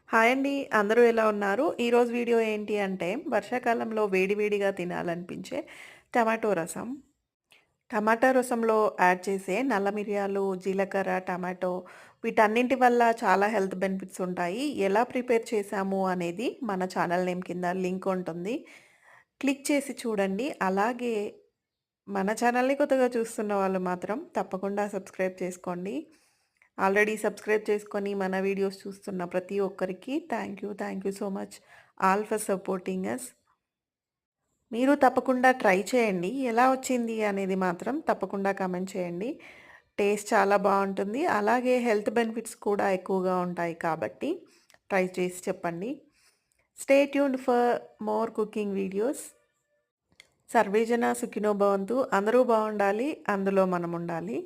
Hi అండి. అందరూ ఎలా ఉన్నారు? ఈరోజు వీడియో ఏంటి అంటే, వర్షాకాలంలో వేడివేడిగా తినాలనిపించే టమాటో రసం. టమాటా రసంలో యాడ్ చేసే నల్ల మిరియాలు, జీలకర్ర, టమాటో వీటన్నింటి వల్ల చాలా హెల్త్ బెనిఫిట్స్ ఉంటాయి. ఎలా ప్రిపేర్ చేశాము అనేది మన ఛానల్ నేమ్ కింద లింక్ ఉంటుంది. క్లిక్ చేసి చూడండి. అలాగే మన ఛానల్‌ని కొత్తగా చూస్తున్న వాళ్ళు మాత్రం తప్పకుండా సబ్స్క్రైబ్ చేసుకోండి. ఆల్రెడీ సబ్స్క్రైబ్ చేసుకొని మన వీడియోస్ చూస్తున్న ప్రతి ఒక్కరికి thank you. Thank you so much all for supporting us. మీరు తప్పకుండా ట్రై చేయండి. ఎలా వచ్చింది అనేది మాత్రం తప్పకుండా కామెంట్ చేయండి. టేస్ట్ చాలా బావుంటుంది. అలాగే హెల్త్ బెనిఫిట్స్ కూడా ఎక్కువగా ఉంటాయి కాబట్టి ట్రై చేసి చెప్పండి. Stay tuned for more cooking videos. Survey జన సుఖినో భవంతు. అందరూ బావుండాలి. అందులో మనముండాలి.